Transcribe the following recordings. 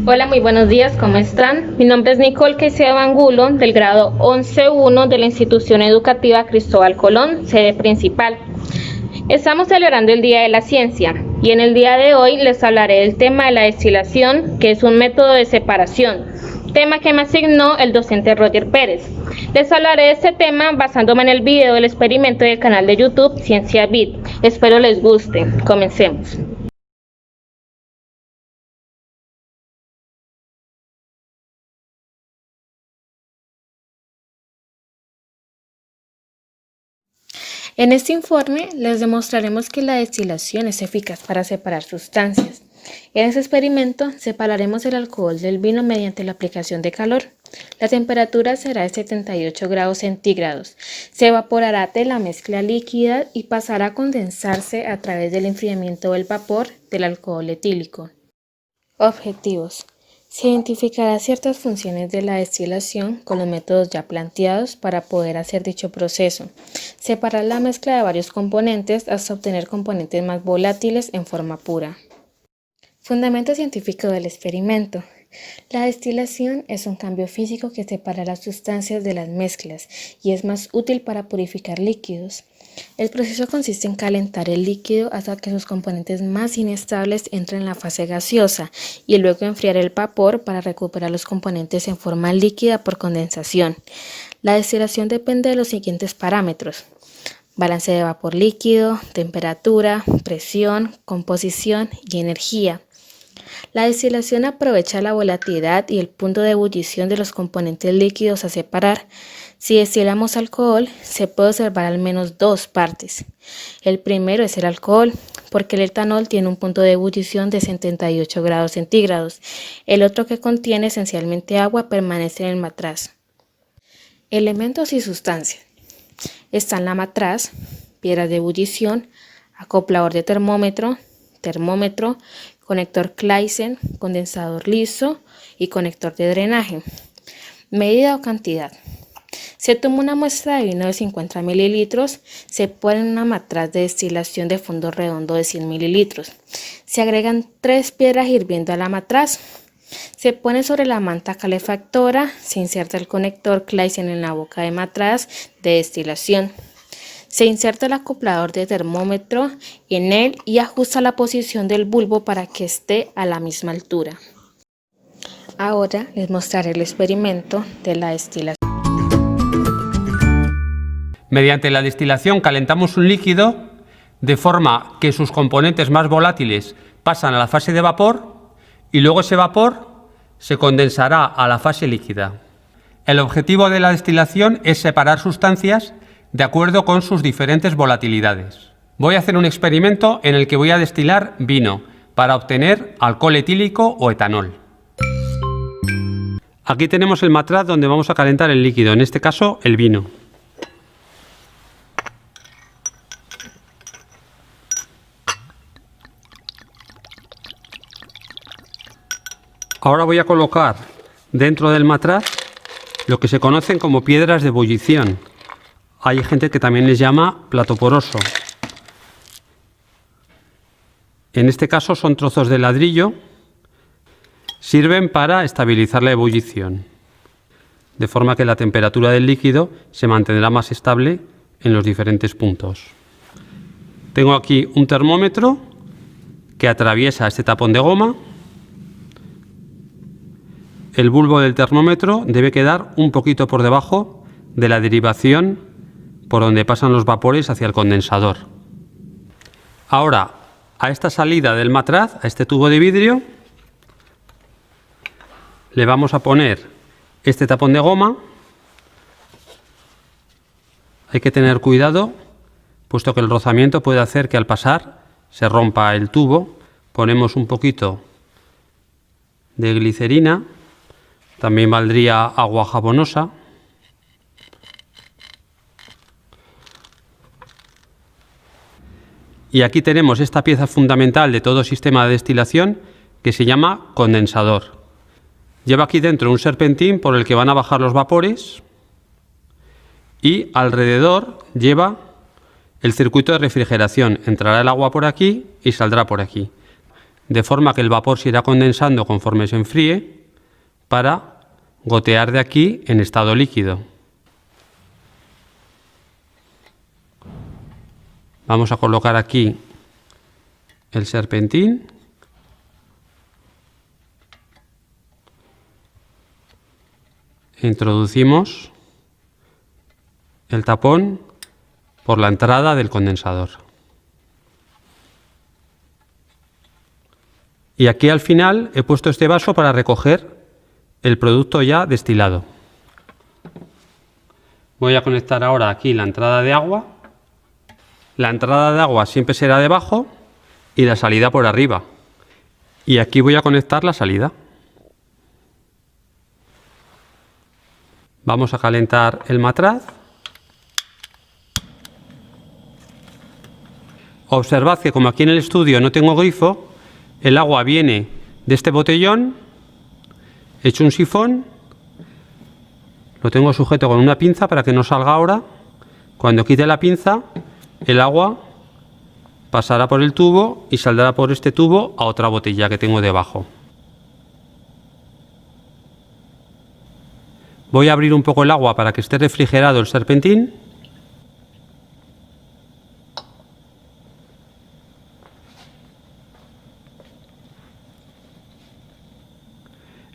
Hola, muy buenos días, ¿cómo están? Mi nombre es Nicole Caicedo Angulo, del grado 11.1 de la Institución Educativa Cristóbal Colón, sede principal. Estamos celebrando el Día de la Ciencia y en el día de hoy les hablaré del tema de la destilación, que es un método de separación, tema que me asignó el docente Roger Pérez. Les hablaré de este tema basándome en el video del experimento del canal de YouTube Ciencia Bit. Espero les guste. Comencemos. En este informe les demostraremos que la destilación es eficaz para separar sustancias. En este experimento separaremos el alcohol del vino mediante la aplicación de calor. La temperatura será de 78 grados centígrados. Se evaporará de la mezcla líquida y pasará a condensarse a través del enfriamiento del vapor del alcohol etílico. Objetivos. Se identificará ciertas funciones de la destilación con los métodos ya planteados para poder hacer dicho proceso. Separar la mezcla de varios componentes hasta obtener componentes más volátiles en forma pura. Fundamento científico del experimento. La destilación es un cambio físico que separa las sustancias de las mezclas y es más útil para purificar líquidos. El proceso consiste en calentar el líquido hasta que sus componentes más inestables entren en la fase gaseosa y luego enfriar el vapor para recuperar los componentes en forma líquida por condensación. La destilación depende de los siguientes parámetros: balance de vapor líquido, temperatura, presión, composición y energía. La destilación aprovecha la volatilidad y el punto de ebullición de los componentes líquidos a separar. Si destilamos alcohol, se puede observar al menos dos partes. El primero es el alcohol, porque el etanol tiene un punto de ebullición de 78 grados centígrados. El otro, que contiene esencialmente agua, permanece en el matraz. Elementos y sustancias. Están la matraz, piedras de ebullición, acoplador de termómetro, conector Claisen, condensador liso y conector de drenaje. Medida o cantidad. Se toma una muestra de vino de 50 mililitros, se pone en una matraz de destilación de fondo redondo de 100 mililitros. Se agregan 3 piedras hirviendo a la matraz. Se pone sobre la manta calefactora, se inserta el conector Claisen en la boca de matraz de destilación. Se inserta el acoplador de termómetro en él y ajusta la posición del bulbo para que esté a la misma altura. Ahora les mostraré el experimento de la destilación. Mediante la destilación calentamos un líquido de forma que sus componentes más volátiles pasan a la fase de vapor y luego ese vapor se condensará a la fase líquida. El objetivo de la destilación es separar sustancias de acuerdo con sus diferentes volatilidades. Voy a hacer un experimento en el que voy a destilar vino para obtener alcohol etílico o etanol. Aquí tenemos el matraz donde vamos a calentar el líquido, en este caso el vino. Ahora voy a colocar dentro del matraz lo que se conocen como piedras de ebullición. Hay gente que también les llama plato poroso. En este caso son trozos de ladrillo. Sirven para estabilizar la ebullición, de forma que la temperatura del líquido se mantendrá más estable en los diferentes puntos. Tengo aquí un termómetro que atraviesa este tapón de goma. El bulbo del termómetro debe quedar un poquito por debajo de la derivación por donde pasan los vapores hacia el condensador. Ahora, a esta salida del matraz, a este tubo de vidrio, le vamos a poner este tapón de goma. Hay que tener cuidado, puesto que el rozamiento puede hacer que al pasar se rompa el tubo. Ponemos un poquito de glicerina. También valdría agua jabonosa. Y aquí tenemos esta pieza fundamental de todo sistema de destilación que se llama condensador. Lleva aquí dentro un serpentín por el que van a bajar los vapores y alrededor lleva el circuito de refrigeración. Entrará el agua por aquí y saldrá por aquí. de forma que el vapor se irá condensando conforme se enfríe para gotear de aquí en estado líquido. Vamos a colocar aquí el serpentín. Introducimos el tapón por la entrada del condensador. Y aquí al final he puesto este vaso para recoger el producto ya destilado. Voy a conectar ahora aquí la entrada de agua. La entrada de agua siempre será debajo y la salida por arriba. Y aquí voy a conectar la salida. Vamos a calentar el matraz. Observad que como aquí en el estudio no tengo grifo, el agua viene de este botellón, he hecho un sifón, lo tengo sujeto con una pinza para que no salga ahora. Cuando quite la pinza, el agua pasará por el tubo y saldrá por este tubo a otra botella que tengo debajo. Voy a abrir un poco el agua para que esté refrigerado el serpentín.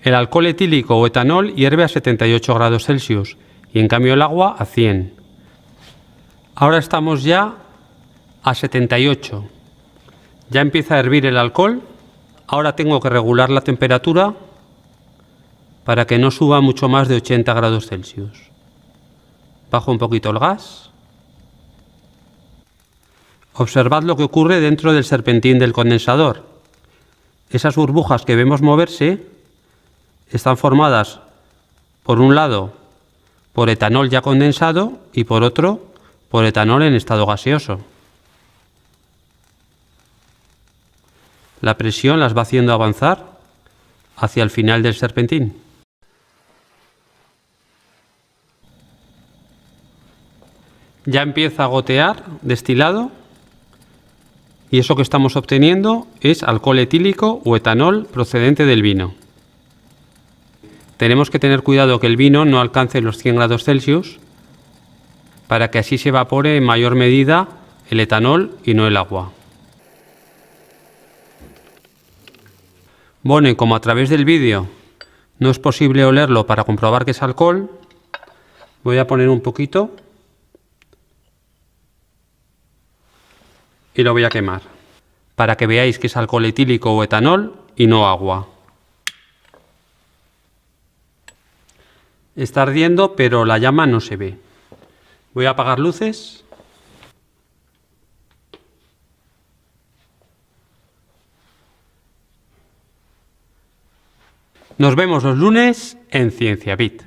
El alcohol etílico o etanol hierve a 78 grados Celsius y en cambio el agua a 100. Ahora estamos ya a 78. Ya empieza a hervir el alcohol. Ahora tengo que regular la temperatura para que no suba mucho más de 80 grados Celsius. Bajo un poquito el gas. Observad lo que ocurre dentro del serpentín del condensador. Esas burbujas que vemos moverse están formadas, por un lado, por etanol ya condensado y por otro, por etanol en estado gaseoso. La presión las va haciendo avanzar hacia el final del serpentín. Ya empieza a gotear destilado y eso que estamos obteniendo es alcohol etílico o etanol procedente del vino. Tenemos que tener cuidado que el vino no alcance los 100 grados Celsius para que así se evapore en mayor medida el etanol y no el agua. Bueno, y como a través del vídeo no es posible olerlo para comprobar que es alcohol, voy a poner un poquito y lo voy a quemar para que veáis que es alcohol etílico o etanol y no agua. Está ardiendo, pero la llama no se ve. Voy a apagar luces. Nos vemos los lunes en Ciencia Bit.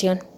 acción.